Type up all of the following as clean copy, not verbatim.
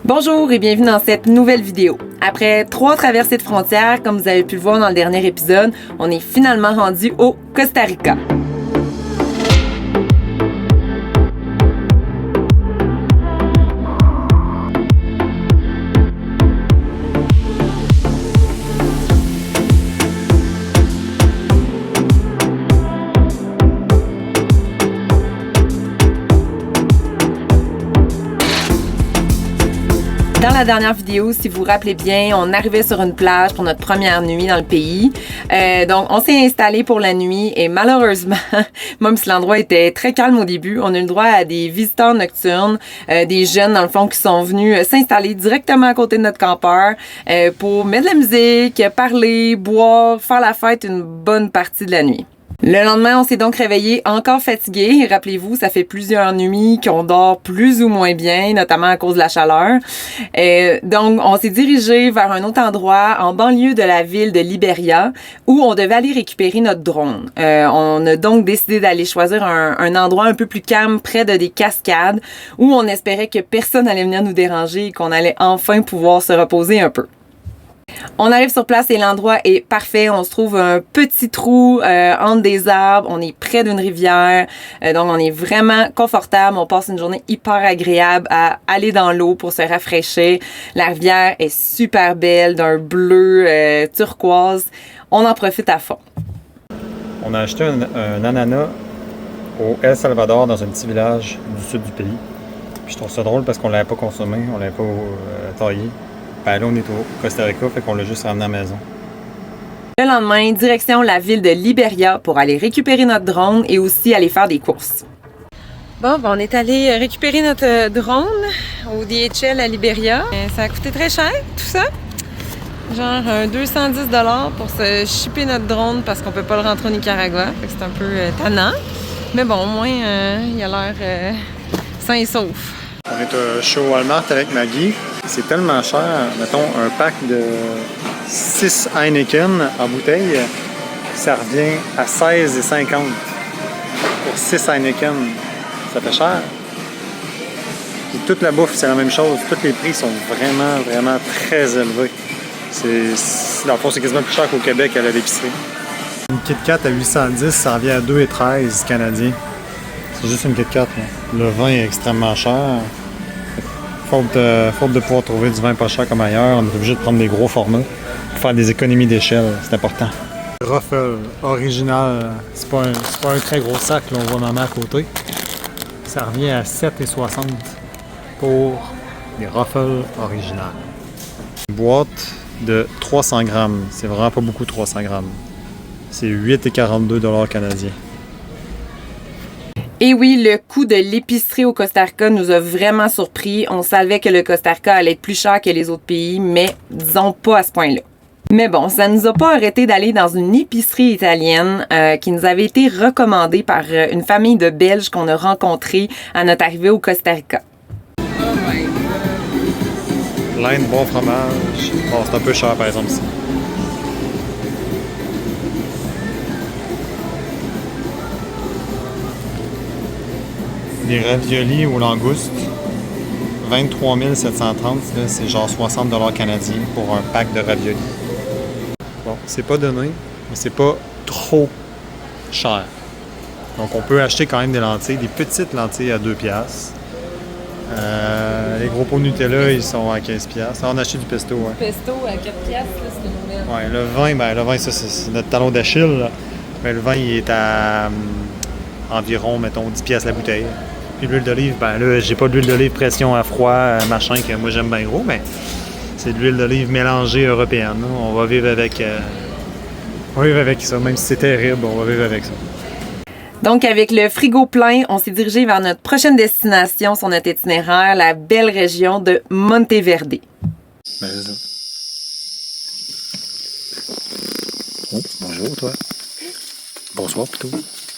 Bonjour et bienvenue dans cette nouvelle vidéo. Après 3 traversées de frontières, comme vous avez pu le voir dans le dernier épisode, on est finalement rendu au Costa Rica. Dans la dernière vidéo, si vous vous rappelez bien, on arrivait sur une plage pour notre première nuit dans le pays. Donc, on s'est installé pour la nuit et malheureusement, même si l'endroit était très calme au début, on a eu le droit à des visiteurs nocturnes, des jeunes dans le fond qui sont venus s'installer directement à côté de notre campeur pour mettre de la musique, parler, boire, faire la fête une bonne partie de la nuit. Le lendemain, on s'est donc réveillé encore fatigué. Rappelez-vous, ça fait plusieurs nuits qu'on dort plus ou moins bien, notamment à cause de la chaleur. Donc, on s'est dirigé vers un autre endroit en banlieue de la ville de Liberia où on devait aller récupérer notre drone. On a donc décidé d'aller choisir un endroit un peu plus calme près de des cascades où on espérait que personne allait venir nous déranger et qu'on allait enfin pouvoir se reposer un peu. On arrive sur place et l'endroit est parfait. On se trouve un petit trou entre des arbres. On est près d'une rivière. Donc, on est vraiment confortable. On passe une journée hyper agréable à aller dans l'eau pour se rafraîchir. La rivière est super belle, d'un bleu turquoise. On en profite à fond. On a acheté un ananas au El Salvador dans un petit village du sud du pays. Puis je trouve ça drôle parce qu'on l'avait pas consommé, on l'avait pas taillé. Ben là, on est au Costa Rica, fait qu'on l'a juste ramené à la maison. Le lendemain, direction la ville de Liberia pour aller récupérer notre drone et aussi aller faire des courses. Bon, on est allé récupérer notre drone au DHL à Liberia. Ça a coûté très cher, tout ça. Genre 210 $ pour se shipper notre drone parce qu'on peut pas le rentrer au Nicaragua. Fait que c'est un peu tannant. Mais bon, au moins, il a l'air sain et sauf. On est chez Walmart avec Maggie. C'est tellement cher. Mettons, un pack de 6 Heineken en bouteille, ça revient à 16,50 $ pour 6 Heineken. Ça fait cher. Puis toute la bouffe, c'est la même chose. Tous les prix sont vraiment très élevés. Dans le fond, c'est quasiment plus cher qu'au Québec à l'épicerie. Une Kit Kat à 810, ça revient à 2,13 canadiens. C'est juste une Kit Kat. Là. Le vin est extrêmement cher. Faute de pouvoir trouver du vin pas cher comme ailleurs, on est obligé de prendre des gros formats pour faire des économies d'échelle. C'est important. Ruffle original, c'est pas un très gros sac, là, on voit maman à côté. Ça revient à 7,60 pour des Ruffles originales. Une boîte de 300 grammes, c'est vraiment pas beaucoup 300 grammes. C'est 8,42 $ canadiens. Et oui, le coût de l'épicerie au Costa Rica nous a vraiment surpris. On savait que le Costa Rica allait être plus cher que les autres pays, mais disons pas à ce point-là. Mais bon, ça ne nous a pas arrêté d'aller dans une épicerie italienne qui nous avait été recommandée par une famille de Belges qu'on a rencontrés à notre arrivée au Costa Rica. L'Inde, bon fromage. Bon, c'est un peu cher par exemple ici. Des raviolis aux langoustes, 23 730, c'est genre 60 $ canadiens pour un pack de raviolis. Bon, c'est pas donné, mais c'est pas trop cher. Donc on peut acheter quand même des lentilles, des petites lentilles à 2 piastres. Les gros pots Nutella, ils sont à 15 piastres. On a acheté du pesto, hein. Pesto à 4 piastres, c'est une nouvelle. Ouais, le vin, ça c'est notre talon d'Achille, là. Mais le vin, il est à environ, mettons, 10 piastres la bouteille. Puis l'huile d'olive, ben là, j'ai pas d'huile d'olive pression à froid, machin, que moi j'aime bien gros, mais c'est de l'huile d'olive mélangée européenne. Là. On va vivre avec ça, même si c'est terrible, on va vivre avec ça. Donc, avec le frigo plein, on s'est dirigé vers notre prochaine destination sur notre itinéraire, la belle région de Monteverde. Ben, c'est ça. Oh, bonjour, toi. Bonsoir, plutôt.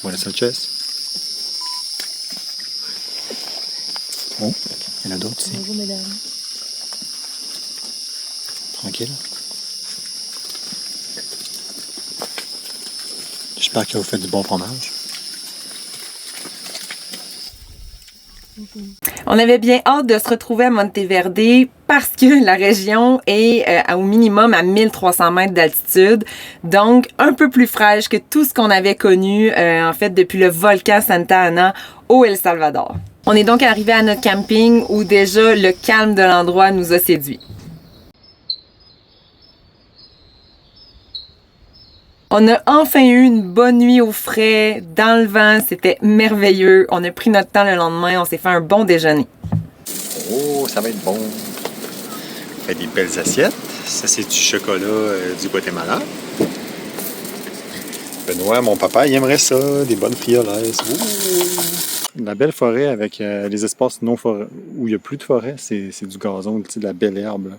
Buenas noches. Oh, il y en a d'autres ici. Bonjour, mesdames. Tranquille. J'espère que vous faites du bon fromage. On avait bien hâte de se retrouver à Monteverde parce que la région est au minimum à 1300 mètres d'altitude, donc un peu plus fraîche que tout ce qu'on avait connu en fait depuis le volcan Santa Ana au El Salvador. On est donc arrivé à notre camping où déjà le calme de l'endroit nous a séduits. On a enfin eu une bonne nuit au frais, dans le vent, c'était merveilleux. On a pris notre temps le lendemain, on s'est fait un bon déjeuner. Oh, ça va être bon. On fait des belles assiettes. Ça, c'est du chocolat du Guatemala. Benoît, mon papa, il aimerait ça, des bonnes friolaises. La belle forêt avec les espaces non forêt où il n'y a plus de forêt, c'est du gazon, de la belle herbe, là,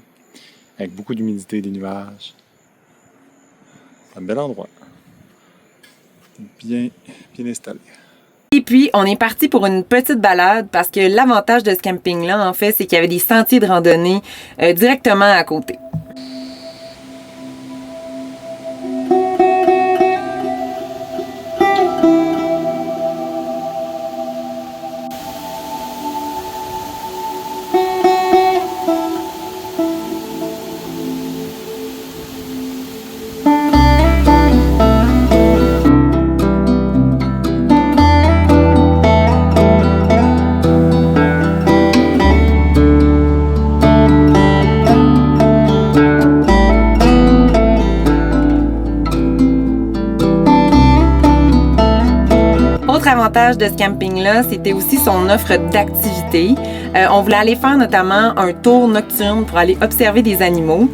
avec beaucoup d'humidité, des nuages. C'est un bel endroit. Bien installé. Et puis, on est parti pour une petite balade parce que l'avantage de ce camping-là, en fait, c'est qu'il y avait des sentiers de randonnée directement à côté. L'avantage de ce camping-là, c'était aussi son offre d'activités. On voulait aller faire notamment un tour nocturne pour aller observer des animaux.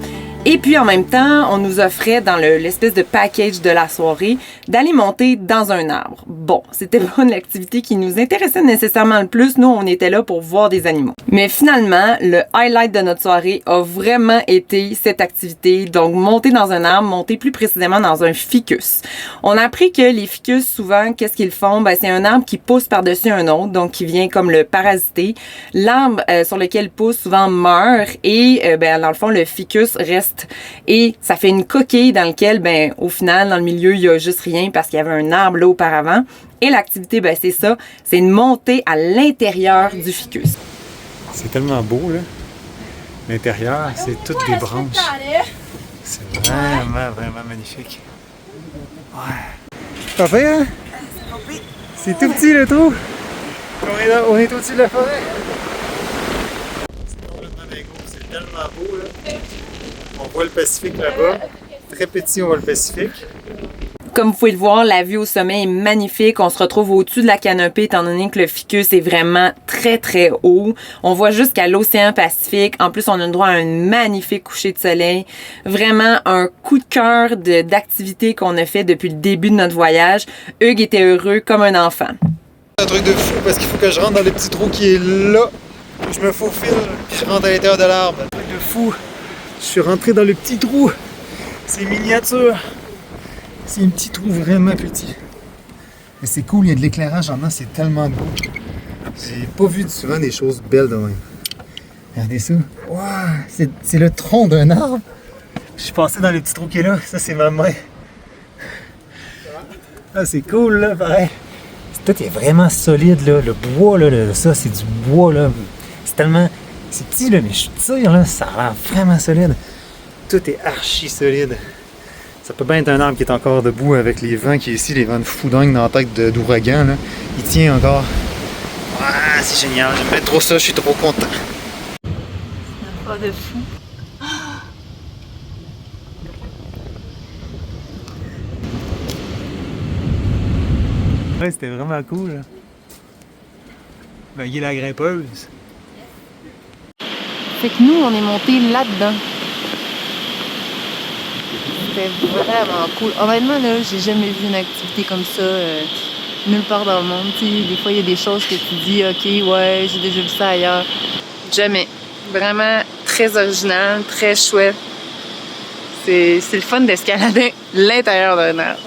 Et puis en même temps, on nous offrait dans l'espèce de package de la soirée d'aller monter dans un arbre. Bon, c'était pas l'activité qui nous intéressait nécessairement le plus. Nous, on était là pour voir des animaux. Mais finalement, le highlight de notre soirée a vraiment été cette activité. Donc, monter dans un arbre, monter plus précisément dans un ficus. On a appris que les ficus, souvent, qu'est-ce qu'ils font? Ben, c'est un arbre qui pousse par-dessus un autre, donc qui vient comme le parasiter. L'arbre sur lequel il pousse souvent meurt et dans le fond, le ficus reste et ça fait une coquille dans laquelle, au final, dans le milieu, il y a juste rien parce qu'il y avait un arbre là auparavant. Et l'activité, c'est ça, c'est une montée à l'intérieur du ficus. C'est tellement beau, là. L'intérieur, c'est toutes des branches. C'est vraiment magnifique. Ouais. Pas fait, hein? C'est tout petit, le trou. On est au-dessus de la forêt. C'est complètement dingo. C'est tellement beau, là. On voit le Pacifique là-bas. Très petit, on voit le Pacifique. Comme vous pouvez le voir, la vue au sommet est magnifique. On se retrouve au-dessus de la canopée étant donné que le ficus est vraiment très, très haut. On voit jusqu'à l'océan Pacifique. En plus, on a le droit à un magnifique coucher de soleil. Vraiment un coup de cœur d'activité qu'on a fait depuis le début de notre voyage. Hugues était heureux comme un enfant. C'est un truc de fou parce qu'il faut que je rentre dans le petit trou qui est là. Je me faufile puis je rentre à l'intérieur de l'arbre. Un truc de fou. Je suis rentré dans le petit trou. C'est miniature. C'est un petit trou vraiment petit. Mais c'est cool, il y a de l'éclairage en dedans, c'est tellement beau. J'ai pas vu souvent des choses belles de même. Regardez ça. Wow, c'est le tronc d'un arbre. Je suis passé dans le petit trou qui est là. Ça, c'est ma main. Ah, c'est cool, là, pareil. Tout est vraiment solide, là. Le bois, là, ça, c'est du bois, là. C'est tellement... C'est petit, là, mais je tire, là, ça a l'air vraiment solide. Tout est archi solide. Ça peut bien être un arbre qui est encore debout avec les vents qui est ici, les vents de foudingue dans la tête d'ouragan, là. Il tient encore. Ah, c'est génial, j'aime bien trop ça, je suis trop content. C'est un pas de fou. Ouais, c'était vraiment cool, là. Ben, il est la grimpeuse. Fait que nous, on est monté là-dedans. C'était vraiment cool. Honnêtement, là, j'ai jamais vu une activité comme ça nulle part dans le monde. T'sais, des fois, il y a des choses que tu dis, OK, ouais, j'ai déjà vu ça ailleurs. Jamais. Vraiment très original, très chouette. C'est le fun d'escalader l'intérieur d'un arbre.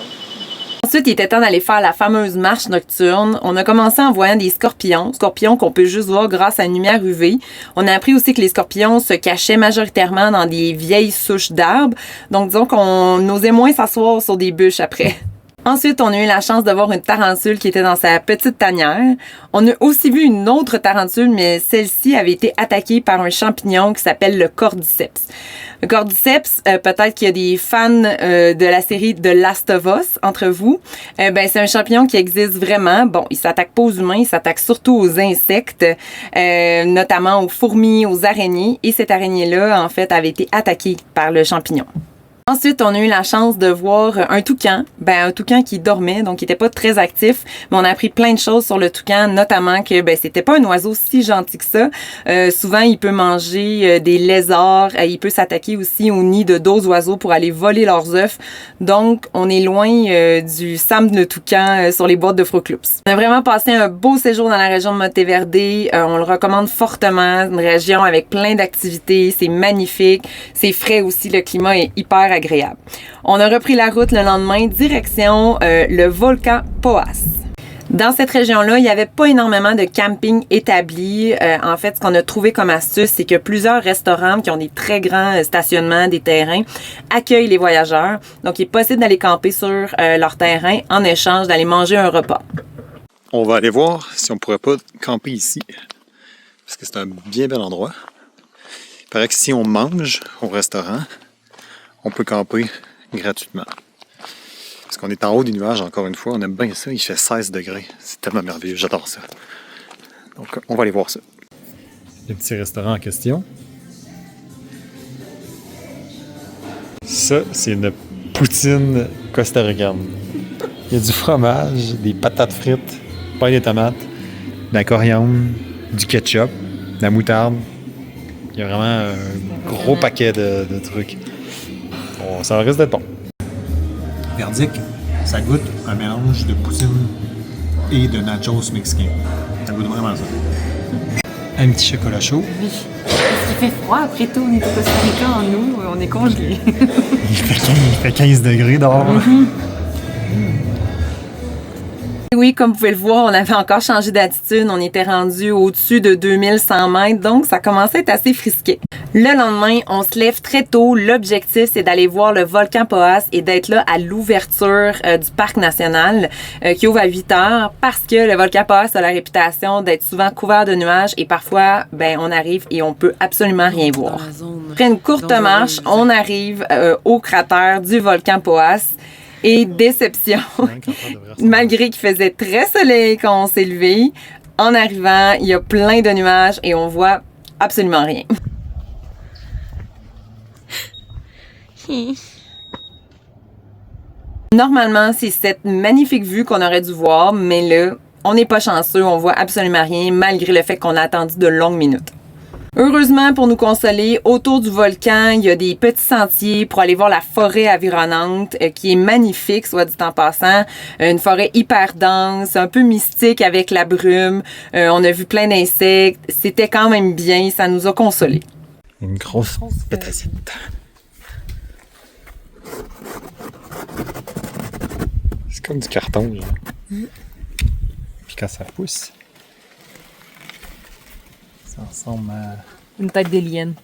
Ensuite, il était temps d'aller faire la fameuse marche nocturne. On a commencé en voyant des scorpions qu'on peut juste voir grâce à une lumière UV. On a appris aussi que les scorpions se cachaient majoritairement dans des vieilles souches d'arbres. Donc, disons qu'on osait moins s'asseoir sur des bûches après. Ensuite, on a eu la chance de voir une tarentule qui était dans sa petite tanière. On a aussi vu une autre tarentule, mais celle-ci avait été attaquée par un champignon qui s'appelle le cordyceps. Le cordyceps, peut-être qu'il y a des fans de la série The Last of Us entre vous. C'est un champignon qui existe vraiment. Bon, il s'attaque pas aux humains, il s'attaque surtout aux insectes, notamment aux fourmis, aux araignées. Et cette araignée-là, en fait, avait été attaquée par le champignon. Ensuite, on a eu la chance de voir un toucan. Un toucan qui dormait, donc qui était pas très actif. Mais on a appris plein de choses sur le toucan, notamment que c'était pas un oiseau si gentil que ça. Souvent, il peut manger des lézards. Il peut s'attaquer aussi au nid de d'autres oiseaux pour aller voler leurs œufs. Donc, on est loin du Sam le toucan sur les boîtes de Fruit Loops. On a vraiment passé un beau séjour dans la région de Monteverde. On le recommande fortement. Une région avec plein d'activités. C'est magnifique. C'est frais aussi. Le climat est hyper agréable. On a repris la route le lendemain, direction le volcan Poás. Dans cette région-là, il n'y avait pas énormément de camping établi. En fait, ce qu'on a trouvé comme astuce, c'est que plusieurs restaurants qui ont des très grands stationnements, des terrains, accueillent les voyageurs. Donc, il est possible d'aller camper sur leur terrain en échange d'aller manger un repas. On va aller voir si on pourrait pas camper ici, parce que c'est un bien bel endroit. Il paraît que si on mange au restaurant, on peut camper gratuitement. Parce qu'on est en haut des nuages, encore une fois. On aime bien ça. Il fait 16 degrés. C'est tellement merveilleux. J'adore ça. Donc, on va aller voir ça. Le petit restaurant en question. Ça, c'est une poutine costaricaine. Il y a du fromage, des patates frites, pain de tomates, de la coriandre, du ketchup, de la moutarde. Il y a vraiment un gros paquet de trucs. Bon, ça risque d'être bon. Verdict, ça goûte un mélange de poutine et de nachos mexicains. Ça goûte vraiment ça. Un petit chocolat chaud. Oui. Il fait froid après tout. On est au Costa Rica en août, on est congelé. Il fait 15 degrés dehors. Oui, comme vous pouvez le voir, on avait encore changé d'attitude. On était rendu au-dessus de 2100 mètres, donc ça commençait à être assez frisqué. Le lendemain, on se lève très tôt. L'objectif, c'est d'aller voir le volcan Poás et d'être là à l'ouverture du parc national qui ouvre à 8 heures parce que le volcan Poás a la réputation d'être souvent couvert de nuages et parfois, on arrive et on peut absolument rien voir. Après une courte marche, on arrive au cratère du volcan Poás. Et déception, malgré qu'il faisait très soleil quand on s'est levé, en arrivant, il y a plein de nuages et on voit absolument rien. Normalement, c'est cette magnifique vue qu'on aurait dû voir, mais là, on n'est pas chanceux, on voit absolument rien, malgré le fait qu'on a attendu de longues minutes. Heureusement, pour nous consoler, autour du volcan, il y a des petits sentiers pour aller voir la forêt environnante qui est magnifique, soit dit en passant. Une forêt hyper dense, un peu mystique avec la brume. On a vu plein d'insectes. C'était quand même bien, ça nous a consolés. Une grosse pétassite. C'est comme du carton, genre. Puis quand ça pousse... Ça ressemble à... une tête d'alien.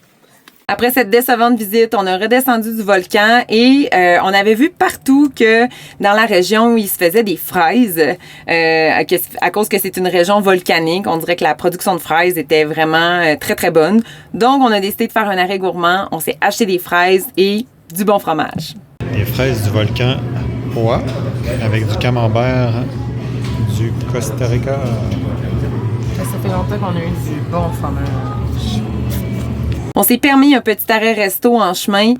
Après cette décevante visite, on a redescendu du volcan et on avait vu partout que dans la région où il se faisait des fraises, à cause que c'est une région volcanique, on dirait que la production de fraises était vraiment très très bonne. Donc on a décidé de faire un arrêt gourmand, on s'est acheté des fraises et du bon fromage. Les fraises du volcan Poás avec du camembert du Costa Rica. Ça fait longtemps qu'on a eu du bon fromage. On s'est permis un petit arrêt resto en chemin.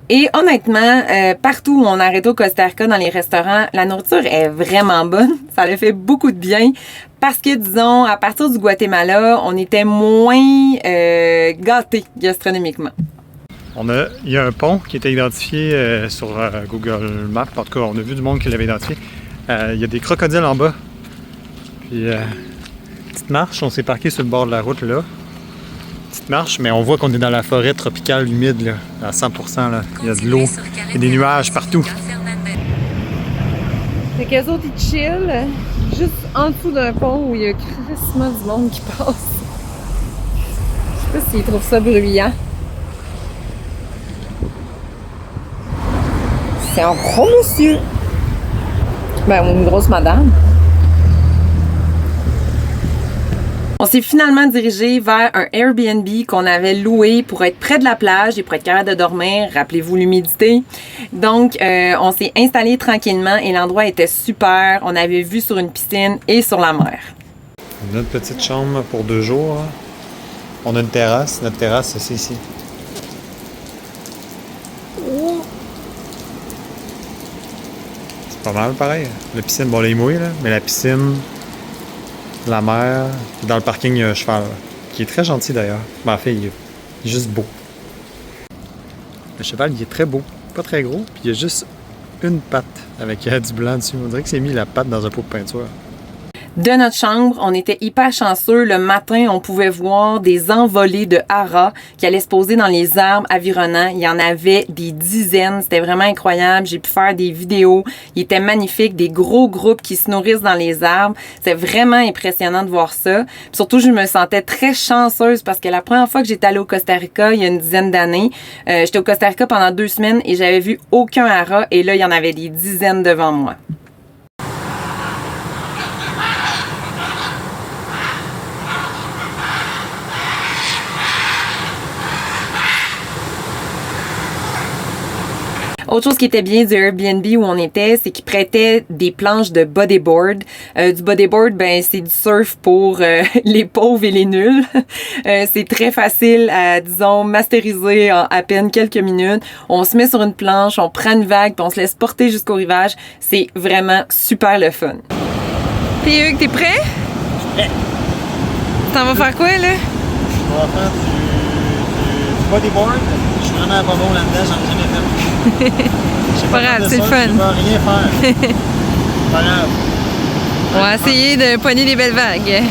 Et honnêtement, partout où on arrête au Costa Rica, dans les restaurants, la nourriture est vraiment bonne. Ça a fait beaucoup de bien. Parce que, disons, à partir du Guatemala, on était moins gâtés gastronomiquement. Il y a un pont qui était identifié sur Google Maps. En tout cas, on a vu du monde qui l'avait identifié. Il y a des crocodiles en bas. Puis... petite marche, on s'est parqué sur le bord de la route là. Petite marche, mais on voit qu'on est dans la forêt tropicale humide là, à 100%. Là. Il y a de l'eau et des nuages partout. Fait qu'eux autres, ils chillent juste en dessous d'un pont où il y a crissement du monde qui passe. Je sais pas s'ils trouvent ça bruyant. C'est un gros monsieur. Ben, une grosse madame. On s'est finalement dirigé vers un Airbnb qu'on avait loué pour être près de la plage et pour être capable de dormir. Rappelez-vous l'humidité. Donc, on s'est installé tranquillement et l'endroit était super. On avait vue sur une piscine et sur la mer. Notre petite chambre pour 2 jours. On a une terrasse. Notre terrasse, c'est ici. C'est pas mal pareil. La piscine, bon, elle est mouillée, là, mais la piscine, la mer, puis dans le parking, il y a un cheval, qui est très gentil d'ailleurs. Ben, en fait, il est juste beau. Le cheval, il est très beau. Pas très gros, puis il y a juste une patte avec du blanc dessus. On dirait que c'est mis la patte dans un pot de peinture. De notre chambre, on était hyper chanceux. Le matin, on pouvait voir des envolées de haras qui allaient se poser dans les arbres environnants. Il y en avait des dizaines. C'était vraiment incroyable. J'ai pu faire des vidéos. Il était magnifique. Des gros groupes qui se nourrissent dans les arbres. C'est vraiment impressionnant de voir ça. Puis surtout, je me sentais très chanceuse parce que la première fois que j'étais allée au Costa Rica, il y a une dizaine d'années, j'étais au Costa Rica pendant 2 semaines et j'avais vu aucun haras. Et là, il y en avait des dizaines devant moi. Autre chose qui était bien du Airbnb où on était, c'est qu'ils prêtaient des planches de bodyboard. Du bodyboard, ben c'est du surf pour les pauvres et les nuls. C'est très facile à, disons, masteriser en à peine quelques minutes. On se met sur une planche, on prend une vague, puis on se laisse porter jusqu'au rivage. C'est vraiment super le fun. Puis Hugues, t'es prêt? Je suis prêt. T'en vas faire quoi, là? On va faire du bodyboard. Je suis vraiment pas bon là-dedans, j'en ai jamais fait. C'est pas grave, c'est le fun. Je vais rien faire. Pas grave. On va essayer de pogner des belles vagues.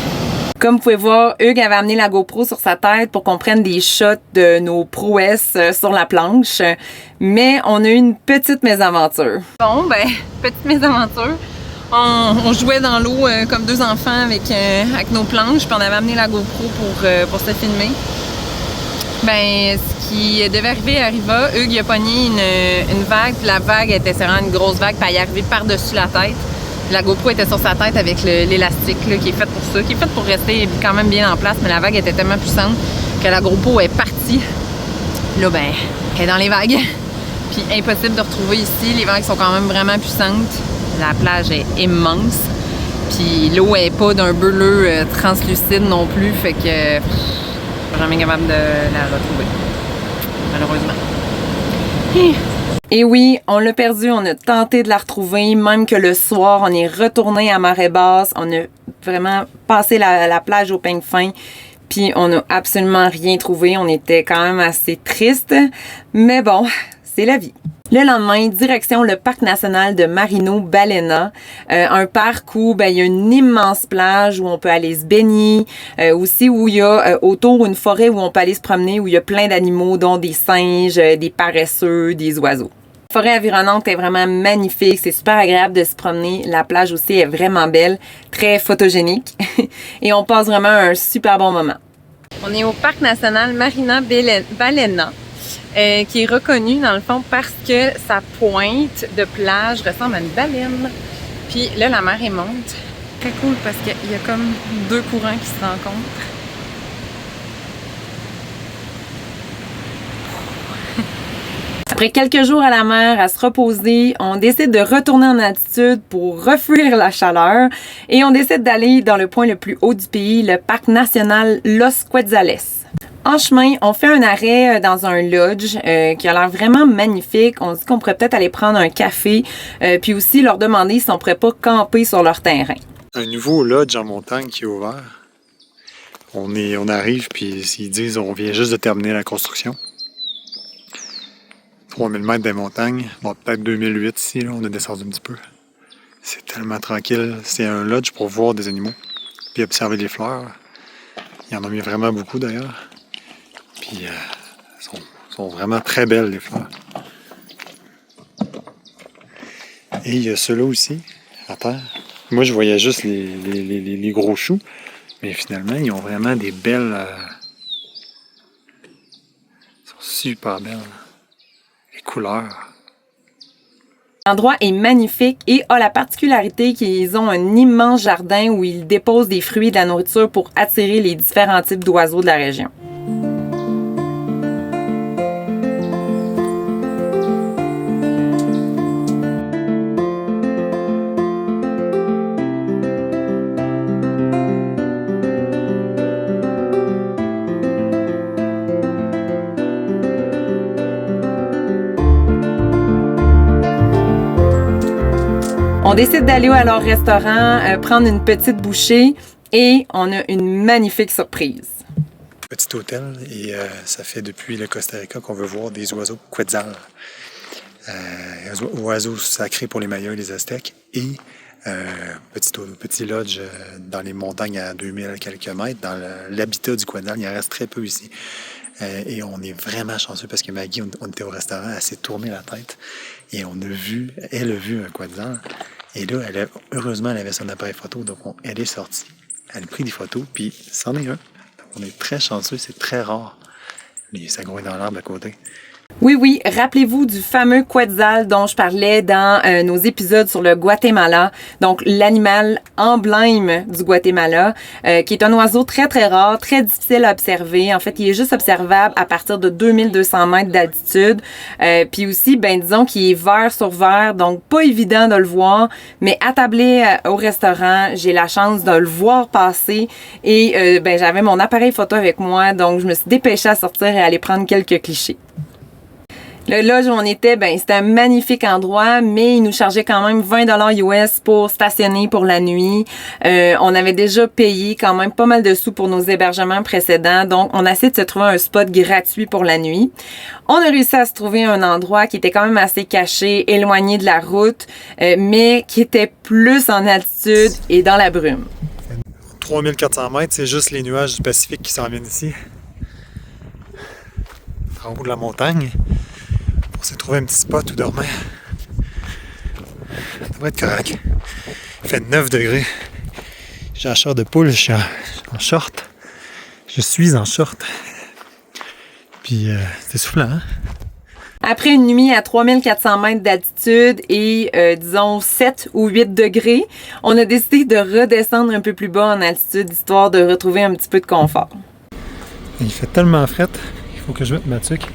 Comme vous pouvez voir, Hugues avait amené la GoPro sur sa tête pour qu'on prenne des shots de nos prouesses sur la planche. Mais on a eu une petite mésaventure. Bon, ben, petite mésaventure. On jouait dans l'eau comme 2 enfants avec nos planches, puis on avait amené la GoPro pour se filmer. Ben, ce qui devait arriver arriva. Hugues il a pogné une vague, puis la vague était vraiment une grosse vague, puis elle est arrivée par-dessus la tête. La GoPro était sur sa tête avec l'élastique qui est fait pour ça, qui est fait pour rester quand même bien en place, mais la vague était tellement puissante que la GoPro est partie. Là, ben, elle est dans les vagues. Puis impossible de retrouver ici. Les vagues sont quand même vraiment puissantes. La plage est immense. Puis l'eau est pas d'un bleu translucide non plus, fait que je suis jamais capable de la retrouver, malheureusement. Et oui, on l'a perdu, on a tenté de la retrouver, même que le soir, on est retourné à marée basse, on a vraiment passé la plage au peigne fin, puis on n'a absolument rien trouvé, on était quand même assez triste, mais bon, c'est la vie. Le lendemain, direction le parc national de Marino Balena, un parc où il y a une immense plage où on peut aller se baigner, aussi où il y a autour une forêt où on peut aller se promener, où il y a plein d'animaux, dont des singes, des paresseux, des oiseaux. La forêt environnante est vraiment magnifique, c'est super agréable de se promener. La plage aussi est vraiment belle, très photogénique et on passe vraiment un super bon moment. On est au parc national Marino Balena. Qui est reconnu dans le fond parce que sa pointe de plage ressemble à une baleine. Puis là, la mer est monte. Très cool parce qu'il y a comme 2 courants qui se rencontrent. Après quelques jours à la mer, à se reposer, on décide de retourner en altitude pour refuir la chaleur et on décide d'aller dans le point le plus haut du pays, le parc national Los Quetzales. En chemin, on fait un arrêt dans un lodge qui a l'air vraiment magnifique. On se dit qu'on pourrait peut-être aller prendre un café, puis aussi leur demander si on pourrait pas camper sur leur terrain. Un nouveau lodge en montagne qui est ouvert. On arrive, puis ils disent on vient juste de terminer la construction. 3000 mètres des montagnes. Bon, peut-être 2008 ici, là, on a descendu un petit peu. C'est tellement tranquille. C'est un lodge pour voir des animaux, puis observer les fleurs. Il y en a mis vraiment beaucoup d'ailleurs. Puis sont vraiment très belles les fleurs. Et il y a ceux-là aussi, à terre. Moi je voyais juste les gros choux, mais finalement ils ont vraiment des belles... Ils sont super belles. Les couleurs. L'endroit est magnifique et a la particularité qu'ils ont un immense jardin où ils déposent des fruits et de la nourriture pour attirer les différents types d'oiseaux de la région. On décide d'aller à leur restaurant, prendre une petite bouchée et on a une magnifique surprise. Petit hôtel et ça fait depuis le Costa Rica qu'on veut voir des oiseaux quetzal. Oiseaux sacrés pour les Mayas et les Aztèques et petit lodge dans les montagnes à 2000 quelques mètres, dans l'habitat du quetzal. Il en reste très peu ici. Et on est vraiment chanceux parce que Maggie, on était au restaurant, elle s'est tournée la tête et elle a vu un quetzal. Et là, heureusement, elle avait son appareil photo, donc elle est sortie. Elle a pris des photos, puis c'en est un. Donc on est très chanceux, c'est très rare. Ça grouille dans l'arbre à côté. Oui, rappelez-vous du fameux quetzal dont je parlais dans nos épisodes sur le Guatemala. Donc, l'animal emblème du Guatemala, qui est un oiseau très, très rare, très difficile à observer. En fait, il est juste observable à partir de 2200 mètres d'altitude. Puis aussi, disons qu'il est vert sur vert, donc pas évident de le voir. Mais attablé au restaurant, j'ai la chance de le voir passer. Et j'avais mon appareil photo avec moi, donc je me suis dépêchée à sortir et à aller prendre quelques clichés. Le lodge où on était, c'était un magnifique endroit, mais il nous chargeait quand même 20$ US pour stationner pour la nuit. On avait déjà payé quand même pas mal de sous pour nos hébergements précédents, donc on a essayé de se trouver un spot gratuit pour la nuit. On a réussi à se trouver un endroit qui était quand même assez caché, éloigné de la route, mais qui était plus en altitude et dans la brume. 3400 mètres, c'est juste les nuages du Pacifique qui s'en viennent ici. En haut de la montagne. On s'est trouvé un petit spot où dormir. Ça devrait être correct. Il fait 9 degrés. J'ai la chair de poule, je suis en short. Je suis en short. Puis c'est soufflant, hein? Après une nuit à 3400 mètres d'altitude et, disons, 7 ou 8 degrés, on a décidé de redescendre un peu plus bas en altitude, histoire de retrouver un petit peu de confort. Il fait tellement fret, il faut que je mette ma tuque.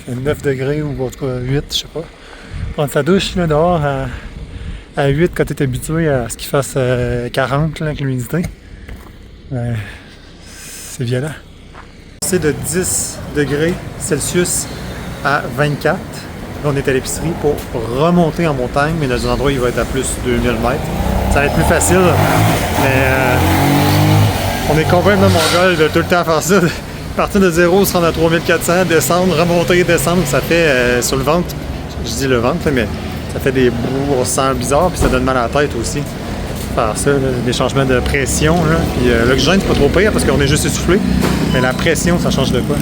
9 degrés ou en tout cas 8, je sais pas. Prendre sa douche là, dehors à 8 quand tu es habitué à ce qu'il fasse 40 là, avec l'humidité, c'est violent. C'est de 10 degrés Celsius à 24. Là, on est à l'épicerie pour remonter en montagne, mais dans un endroit il va être à plus de 2000 mètres. Ça va être plus facile, mais on est complètement mongol de tout le temps faire ça. Partir de zéro, se rendre à 3400, descendre, remonter, descendre, ça fait sur le ventre, je dis le ventre, mais ça fait des bouts, on se sent bizarre, puis ça donne mal à la tête aussi. Faire ça, là, des changements de pression, là, puis l'oxygène, c'est pas trop pire parce qu'on est juste essoufflé, mais la pression, ça change de quoi.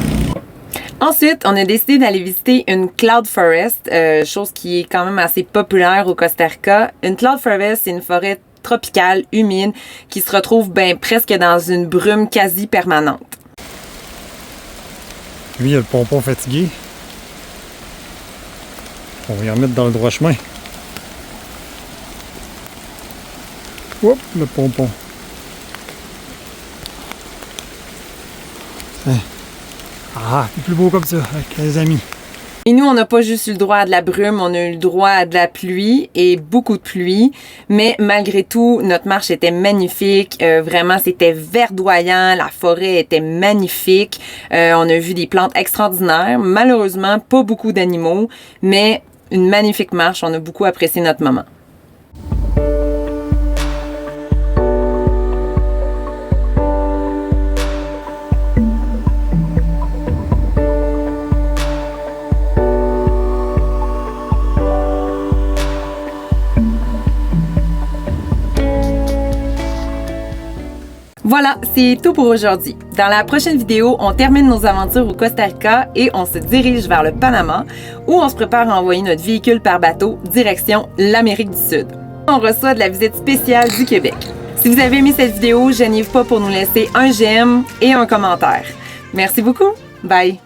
Ensuite, on a décidé d'aller visiter une cloud forest, chose qui est quand même assez populaire au Costa Rica. Une cloud forest, c'est une forêt tropicale, humide, qui se retrouve presque dans une brume quasi permanente. Lui, il a le pompon fatigué. On va y remettre dans le droit chemin. Hop, le pompon. C'est plus beau comme ça, avec les amis. Et nous, on n'a pas juste eu le droit à de la brume, on a eu le droit à de la pluie et beaucoup de pluie. Mais malgré tout, notre marche était magnifique. Vraiment, c'était verdoyant. La forêt était magnifique. On a vu des plantes extraordinaires. Malheureusement, pas beaucoup d'animaux, mais une magnifique marche. On a beaucoup apprécié notre moment. Voilà, c'est tout pour aujourd'hui. Dans la prochaine vidéo, on termine nos aventures au Costa Rica et on se dirige vers le Panama, où on se prépare à envoyer notre véhicule par bateau direction l'Amérique du Sud. On reçoit de la visite spéciale du Québec. Si vous avez aimé cette vidéo, gênez-vous pas pour nous laisser un j'aime et un commentaire. Merci beaucoup. Bye!